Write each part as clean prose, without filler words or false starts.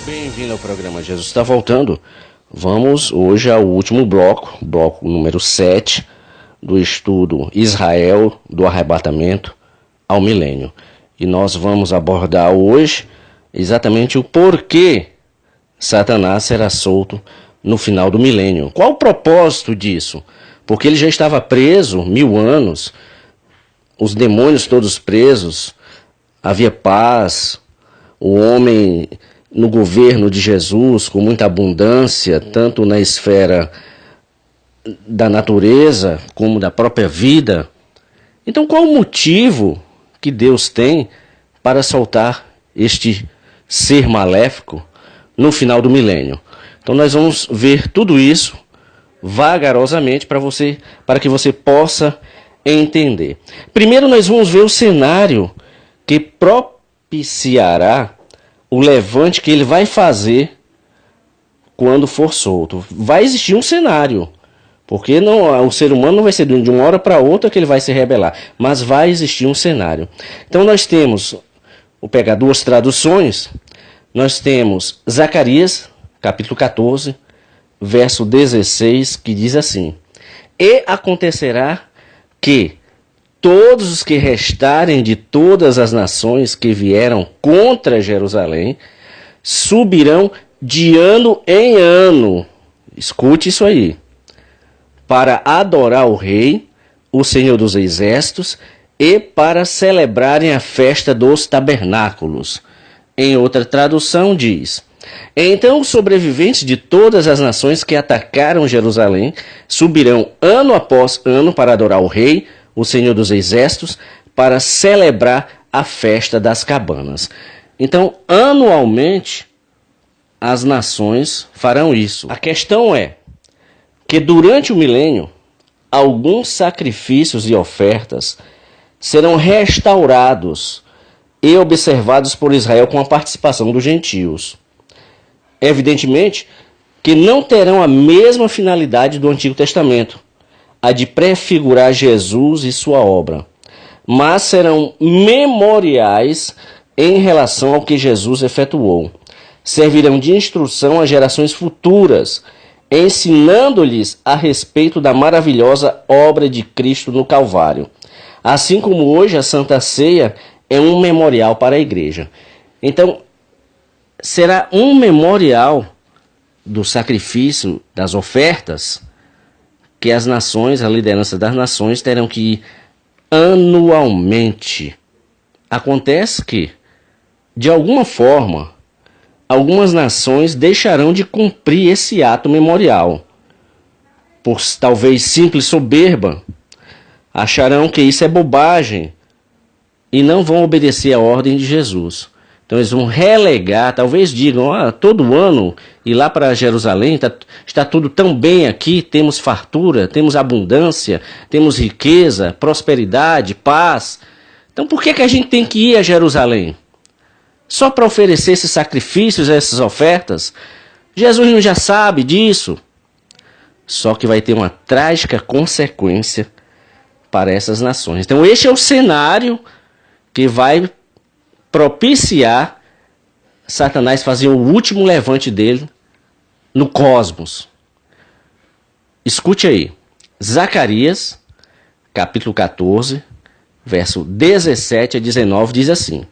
Bem-vindo ao programa Jesus Está Voltando. Vamos hoje ao último bloco número 7 do estudo Israel do Arrebatamento ao Milênio. E nós vamos abordar hoje exatamente o porquê Satanás será solto no final do milênio. Qual o propósito disso? Porque ele já estava preso 1000 anos, os demônios todos presos, havia paz, o homem no governo de Jesus com muita abundância, tanto na esfera da natureza como da própria vida. Então qual o motivo que Deus tem para soltar este ser maléfico no final do milênio? Então nós vamos ver tudo isso vagarosamente para que você possa entender. Primeiro nós vamos ver o cenário que propiciará o levante que ele vai fazer quando for solto. Vai existir um cenário, porque o ser humano não vai ser de uma hora para outra que ele vai se rebelar, mas vai existir um cenário. Então nós temos, vou pegar duas traduções, nós temos Zacarias, capítulo 14, verso 16, que diz assim: E acontecerá que todos os que restarem de todas as nações que vieram contra Jerusalém subirão de ano em ano, escute isso aí, para adorar o Rei, o Senhor dos Exércitos, e para celebrarem a festa dos tabernáculos. Em outra tradução diz: Então os sobreviventes de todas as nações que atacaram Jerusalém subirão ano após ano para adorar o Rei, o Senhor dos Exércitos, para celebrar a festa das cabanas. Então, anualmente, as nações farão isso. A questão é que durante o milênio, alguns sacrifícios e ofertas serão restaurados e observados por Israel com a participação dos gentios. Evidentemente que não terão a mesma finalidade do Antigo Testamento, a de prefigurar Jesus e sua obra, mas serão memoriais em relação ao que Jesus efetuou. Servirão de instrução às gerações futuras, ensinando-lhes a respeito da maravilhosa obra de Cristo no Calvário. Assim como hoje a Santa Ceia é um memorial para a igreja. Então, será um memorial do sacrifício, das ofertas, que as nações, a liderança das nações, terão que ir anualmente. Acontece que, de alguma forma, algumas nações deixarão de cumprir esse ato memorial. Por talvez simples soberba, acharão que isso é bobagem e não vão obedecer à ordem de Jesus. Então eles vão relegar, talvez digam, todo ano ir lá para Jerusalém, está tudo tão bem aqui, temos fartura, temos abundância, temos riqueza, prosperidade, paz. Então por que a gente tem que ir a Jerusalém? Só para oferecer esses sacrifícios, essas ofertas? Jesus não já sabe disso? Só que vai ter uma trágica consequência para essas nações. Então este é o cenário que vai propiciar Satanás fazer o último levante dele no cosmos. Escute aí. Zacarias, capítulo 14, verso 17 a 19, diz assim: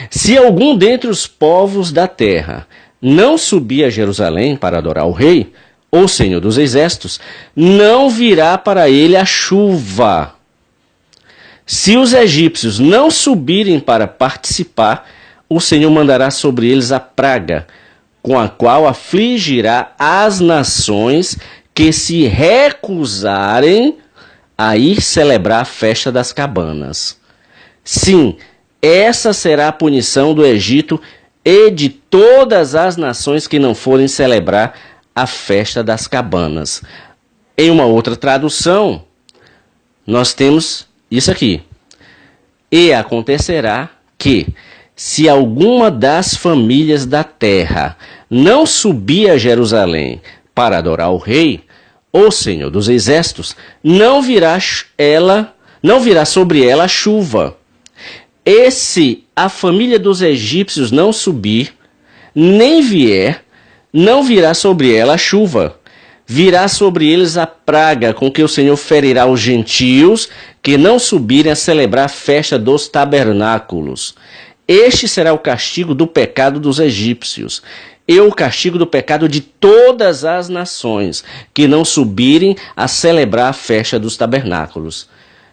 Se algum dentre os povos da terra não subir a Jerusalém para adorar o Rei, ou Senhor dos Exércitos, não virá para ele a chuva. Se os egípcios não subirem para participar, o Senhor mandará sobre eles a praga, com a qual afligirá as nações que se recusarem a ir celebrar a festa das cabanas. Sim, essa será a punição do Egito e de todas as nações que não forem celebrar a festa das cabanas. Em uma outra tradução, nós temos isso aqui: E acontecerá que, se alguma das famílias da terra não subir a Jerusalém para adorar o Rei, o Senhor dos Exércitos, não virá sobre ela a chuva. E se a família dos egípcios não subir, nem vier, não virá sobre ela a chuva. Virá sobre eles a praga com que o Senhor ferirá os gentios que não subirem a celebrar a festa dos tabernáculos. Este será o castigo do pecado dos egípcios, e o castigo do pecado de todas as nações que não subirem a celebrar a festa dos tabernáculos.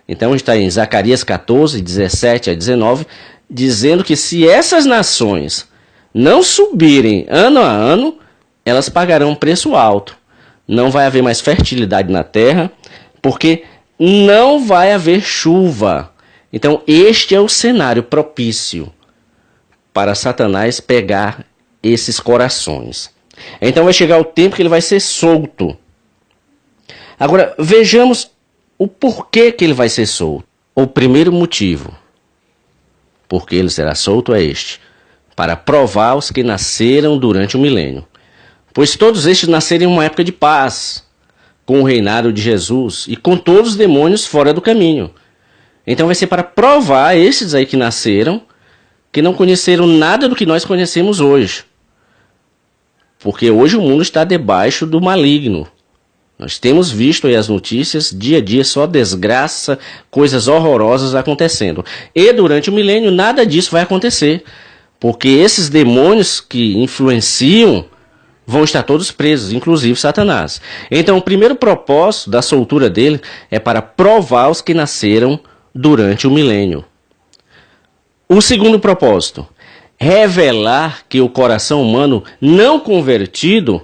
Então está em Zacarias 14, 17 a 19, dizendo que se essas nações não subirem ano a ano, elas pagarão um preço alto. Não vai haver mais fertilidade na terra, porque não vai haver chuva. Então este é o cenário propício para Satanás pegar esses corações. Então vai chegar o tempo que ele vai ser solto. Agora vejamos o porquê que ele vai ser solto. O primeiro motivo porque ele será solto é este: para provar os que nasceram durante o milênio. Pois todos estes nasceram em uma época de paz, com o reinado de Jesus e com todos os demônios fora do caminho. Então vai ser para provar esses aí que nasceram, que não conheceram nada do que nós conhecemos hoje. Porque hoje o mundo está debaixo do maligno. Nós temos visto aí as notícias, dia a dia, só desgraça, coisas horrorosas acontecendo. E durante o milênio nada disso vai acontecer. Porque esses demônios que influenciam vão estar todos presos, inclusive Satanás. Então o primeiro propósito da soltura dele é para provar os que nasceram durante o milênio. O segundo propósito, revelar que o coração humano não convertido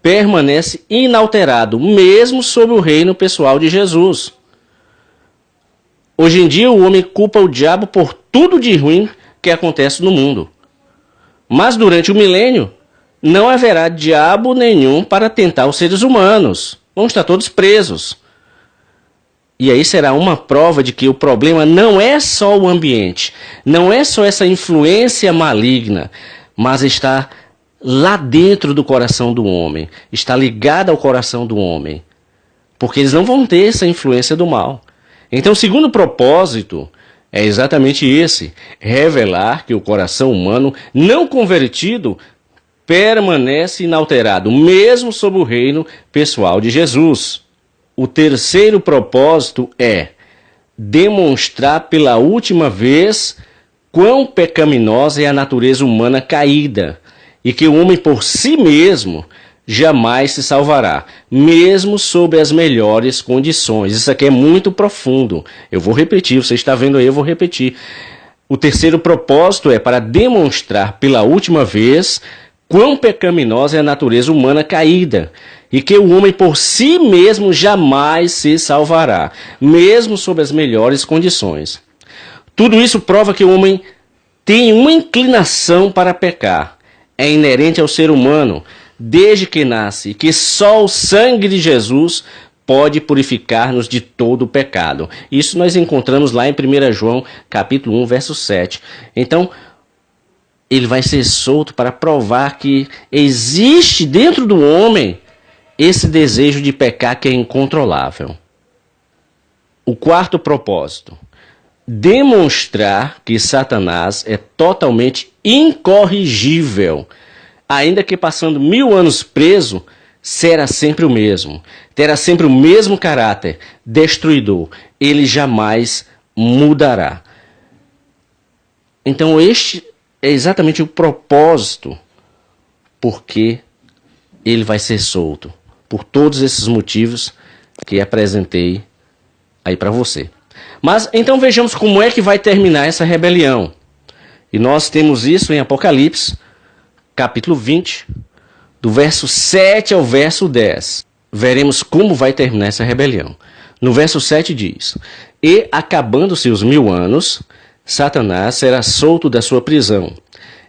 permanece inalterado, mesmo sob o reino pessoal de Jesus. Hoje em dia o homem culpa o diabo por tudo de ruim que acontece no mundo. Mas durante o milênio não haverá diabo nenhum para tentar os seres humanos. Vão estar todos presos. E aí será uma prova de que o problema não é só o ambiente, não é só essa influência maligna, mas está lá dentro do coração do homem, está ligada ao coração do homem, porque eles não vão ter essa influência do mal. Então o segundo propósito é exatamente esse: revelar que o coração humano não convertido permanece inalterado, mesmo sob o reino pessoal de Jesus. O terceiro propósito é demonstrar pela última vez quão pecaminosa é a natureza humana caída e que o homem por si mesmo jamais se salvará, mesmo sob as melhores condições. Isso aqui é muito profundo. Eu vou repetir, você está vendo aí, eu vou repetir. O terceiro propósito é para demonstrar pela última vez quão pecaminosa é a natureza humana caída e que o homem por si mesmo jamais se salvará, mesmo sob as melhores condições. Tudo isso prova que o homem tem uma inclinação para pecar. É inerente ao ser humano, desde que nasce, e que só o sangue de Jesus pode purificar-nos de todo o pecado. Isso nós encontramos lá em 1 João, capítulo 1, verso 7. Então, ele vai ser solto para provar que existe dentro do homem esse desejo de pecar que é incontrolável. O quarto propósito: demonstrar que Satanás é totalmente incorrigível. Ainda que passando 1000 anos preso, será sempre o mesmo. Terá sempre o mesmo caráter destruidor. Ele jamais mudará. Então este é exatamente o propósito porque ele vai ser solto. Por todos esses motivos que apresentei aí para você. Mas então vejamos como é que vai terminar essa rebelião. E nós temos isso em Apocalipse, capítulo 20, do verso 7 ao verso 10. Veremos como vai terminar essa rebelião. No verso 7 diz: E acabando-se os 1000 anos, Satanás será solto da sua prisão,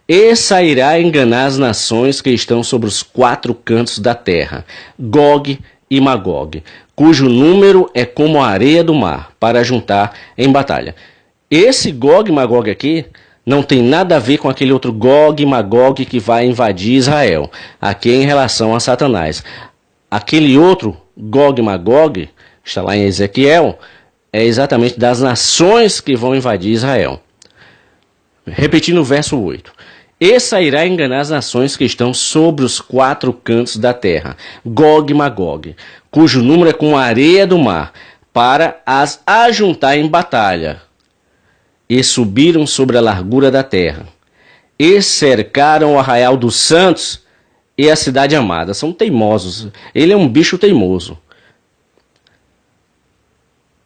e sairá a enganar as nações que estão sobre os 4 cantos da terra, Gog e Magog, cujo número é como a areia do mar, para juntar em batalha. Esse Gog e Magog aqui não tem nada a ver com aquele outro Gog e Magog que vai invadir Israel. Aqui é em relação a Satanás. Aquele outro Gog e Magog, está lá em Ezequiel, é exatamente das nações que vão invadir Israel. Repetindo o verso 8. e sairá enganar as nações que estão sobre os 4 cantos da terra, Gog e Magog, cujo número é como a areia do mar, para as ajuntar em batalha. E subiram sobre a largura da terra, e cercaram o arraial dos santos e a cidade amada. São teimosos. Ele é um bicho teimoso.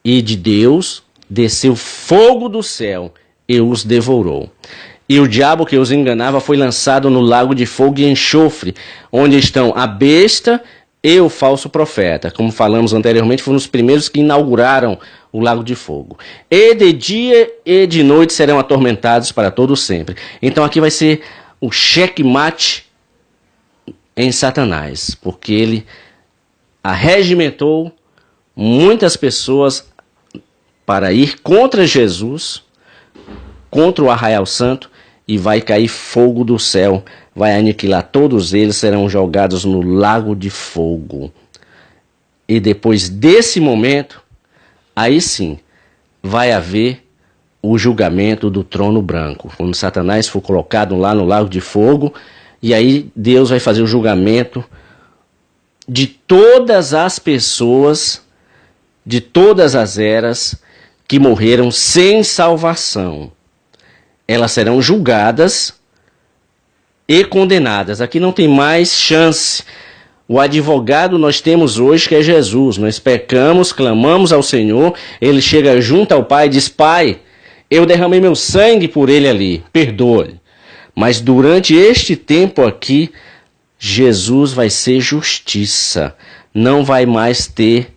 E de Deus desceu fogo do céu e os devorou. E o diabo que os enganava foi lançado no lago de fogo e enxofre, onde estão a besta e o falso profeta. Como falamos anteriormente, foram os primeiros que inauguraram o lago de fogo. E de dia e de noite serão atormentados para todo sempre. Então aqui vai ser o checkmate em Satanás, porque ele arregimentou muitas pessoas para ir contra Jesus, contra o arraial santo, e vai cair fogo do céu, vai aniquilar todos eles, serão jogados no lago de fogo. E depois desse momento, aí sim, vai haver o julgamento do trono branco. Quando Satanás for colocado lá no lago de fogo, e aí Deus vai fazer o julgamento de todas as pessoas, de todas as eras, que morreram sem salvação. Elas serão julgadas e condenadas. Aqui não tem mais chance. O advogado nós temos hoje, que é Jesus. Nós pecamos, clamamos ao Senhor, ele chega junto ao Pai e diz: Pai, eu derramei meu sangue por ele ali, perdoe. Mas durante este tempo aqui, Jesus vai ser justiça. Não vai mais ter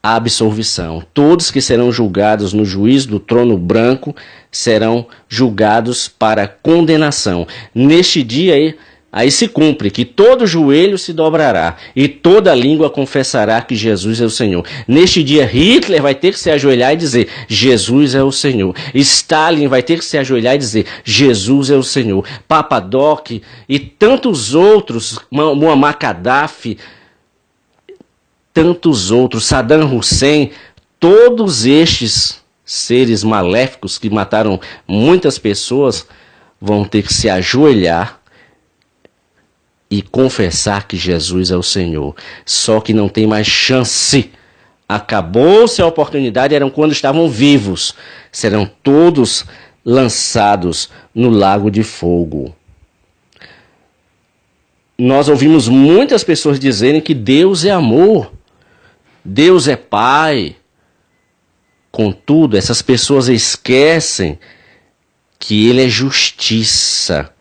absolvição. Todos que serão julgados no juízo do trono branco serão julgados para condenação. Neste dia aí se cumpre que todo joelho se dobrará e toda língua confessará que Jesus é o Senhor. Neste dia Hitler vai ter que se ajoelhar e dizer: Jesus é o Senhor. Stalin vai ter que se ajoelhar e dizer: Jesus é o Senhor. Papa Doc e tantos outros, Muammar Gaddafi, tantos outros, Saddam Hussein, todos estes seres maléficos que mataram muitas pessoas vão ter que se ajoelhar e confessar que Jesus é o Senhor. Só que não tem mais chance. Acabou-se a oportunidade, eram quando estavam vivos. Serão todos lançados no lago de fogo. Nós ouvimos muitas pessoas dizerem que Deus é amor. Deus é Pai. Contudo, essas pessoas esquecem que Ele é justiça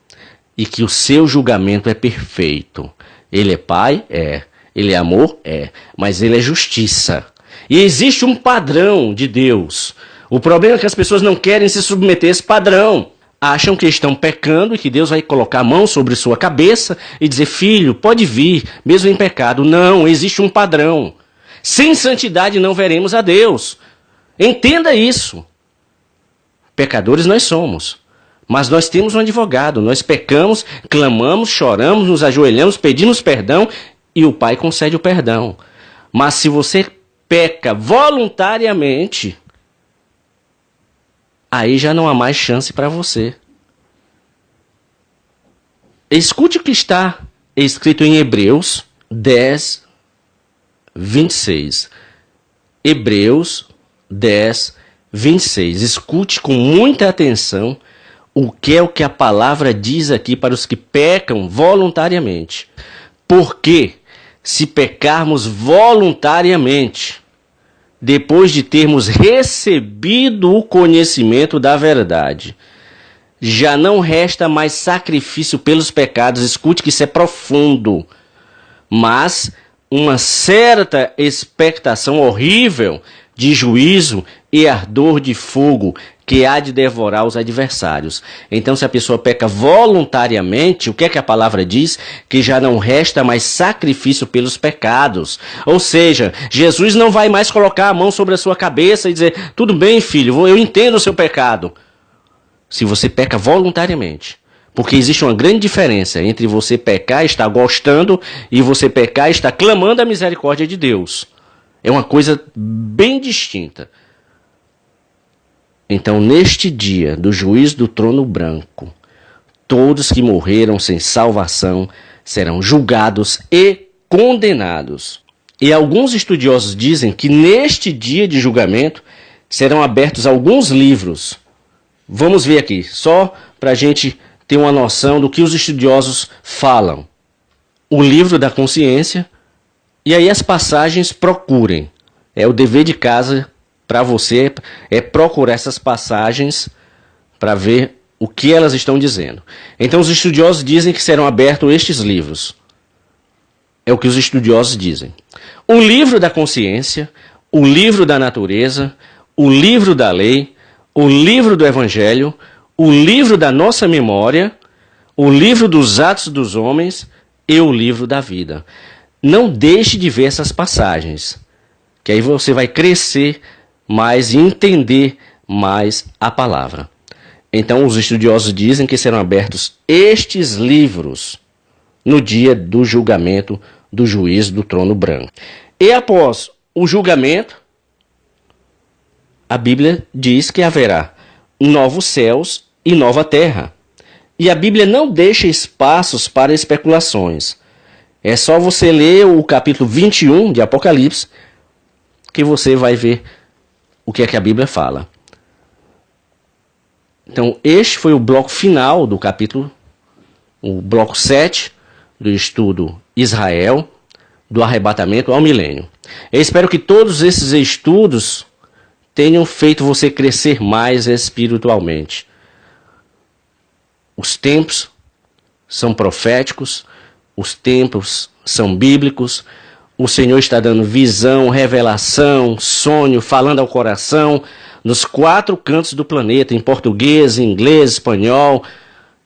e que o seu julgamento é perfeito. Ele é Pai? É. Ele é amor? É. Mas Ele é justiça. E existe um padrão de Deus. O problema é que as pessoas não querem se submeter a esse padrão. Acham que estão pecando e que Deus vai colocar a mão sobre sua cabeça e dizer: filho, pode vir, mesmo em pecado. Não, existe um padrão. Sem santidade não veremos a Deus. Entenda isso. Pecadores nós somos. Mas nós temos um advogado. Nós pecamos, clamamos, choramos, nos ajoelhamos, pedimos perdão e o Pai concede o perdão. Mas se você peca voluntariamente, aí já não há mais chance para você. Escute o que está escrito em Hebreus 10, 26. Hebreus 10, 26. Escute com muita atenção o que a palavra diz aqui para os que pecam voluntariamente. Porque se pecarmos voluntariamente, depois de termos recebido o conhecimento da verdade, já não resta mais sacrifício pelos pecados. Escute que isso é profundo. Mas uma certa expectação horrível de juízo e ardor de fogo que há de devorar os adversários. Então, se a pessoa peca voluntariamente, o que é que a palavra diz? Que já não resta mais sacrifício pelos pecados. Ou seja, Jesus não vai mais colocar a mão sobre a sua cabeça e dizer: tudo bem, filho, eu entendo o seu pecado. Se você peca voluntariamente. Porque existe uma grande diferença entre você pecar e estar gostando e você pecar e estar clamando a misericórdia de Deus. É uma coisa bem distinta. Então, neste dia do juízo do trono branco, todos que morreram sem salvação serão julgados e condenados. E alguns estudiosos dizem que neste dia de julgamento serão abertos alguns livros. Vamos ver aqui, só para a gente ter uma noção do que os estudiosos falam. O livro da consciência, e aí as passagens procurem. É o dever de casa para você, é procurar essas passagens para ver o que elas estão dizendo. Então os estudiosos dizem que serão abertos estes livros. É o que os estudiosos dizem. O livro da consciência, o livro da natureza, o livro da lei, o livro do evangelho, o livro da nossa memória, o livro dos atos dos homens e o livro da vida. Não deixe de ver essas passagens, que aí você vai crescer mais e entender mais a palavra. Então os estudiosos dizem que serão abertos estes livros no dia do julgamento do juízo do trono branco. E após o julgamento, a Bíblia diz que haverá novos céus e nova terra. E a Bíblia não deixa espaços para especulações. É só você ler o capítulo 21 de Apocalipse que você vai ver o que é que a Bíblia fala. Então, este foi o bloco final do capítulo, o bloco 7 do estudo Israel, do arrebatamento ao milênio. Eu espero que todos esses estudos tenham feito você crescer mais espiritualmente. Os tempos são proféticos, os tempos são bíblicos, o Senhor está dando visão, revelação, sonho, falando ao coração, nos 4 cantos do planeta, em português, inglês, espanhol,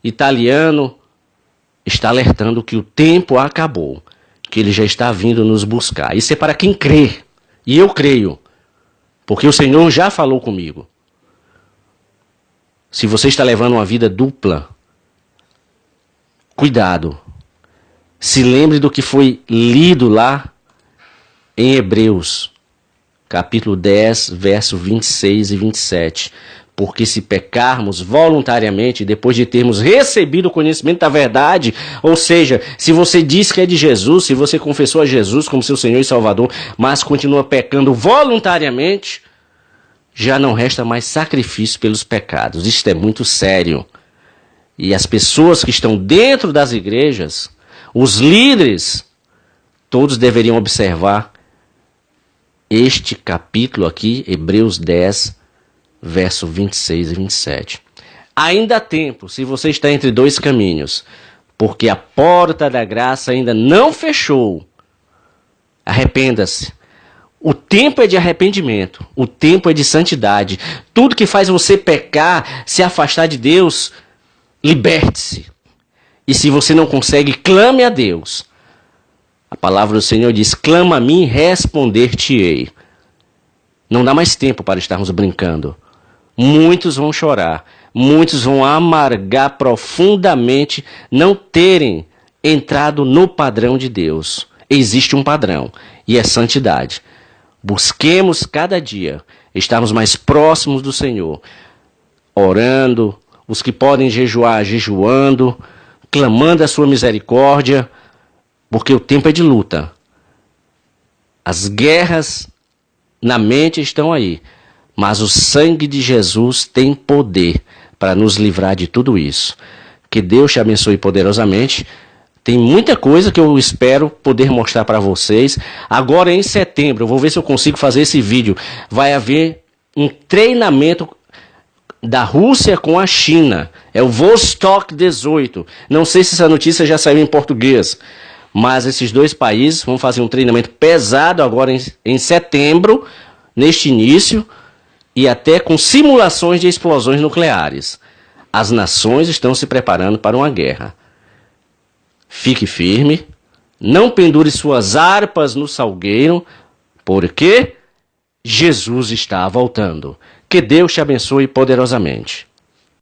italiano, está alertando que o tempo acabou, que Ele já está vindo nos buscar. Isso é para quem crê, e eu creio, porque o Senhor já falou comigo. Se você está levando uma vida dupla, cuidado. Se lembre do que foi lido lá em Hebreus, capítulo 10, verso 26 e 27. Porque se pecarmos voluntariamente, depois de termos recebido o conhecimento da verdade, ou seja, se você diz que é de Jesus, se você confessou a Jesus como seu Senhor e Salvador, mas continua pecando voluntariamente, já não resta mais sacrifício pelos pecados. Isto é muito sério. E as pessoas que estão dentro das igrejas, os líderes, todos deveriam observar este capítulo aqui, Hebreus 10, verso 26 e 27. Ainda há tempo, se você está entre 2 caminhos, porque a porta da graça ainda não fechou. Arrependa-se. O tempo é de arrependimento, o tempo é de santidade. Tudo que faz você pecar, se afastar de Deus, liberte-se. E se você não consegue, clame a Deus. A palavra do Senhor diz, clama a mim, responder-te-ei. Não dá mais tempo para estarmos brincando. Muitos vão chorar, muitos vão amargar profundamente não terem entrado no padrão de Deus. Existe um padrão, e é santidade. Busquemos cada dia estarmos mais próximos do Senhor, orando, os que podem jejuar, jejuando, clamando a sua misericórdia, porque o tempo é de luta. As guerras na mente estão aí, mas o sangue de Jesus tem poder para nos livrar de tudo isso. Que Deus te abençoe poderosamente. Tem muita coisa que eu espero poder mostrar para vocês. Agora em setembro, eu vou ver se eu consigo fazer esse vídeo. Vai haver um treinamento da Rússia com a China. É o Vostok 18. Não sei se essa notícia já saiu em português. Mas esses 2 países vão fazer um treinamento pesado agora em setembro, neste início, e até com simulações de explosões nucleares. As nações estão se preparando para uma guerra. Fique firme, não pendure suas harpas no salgueiro, porque Jesus está voltando. Que Deus te abençoe poderosamente.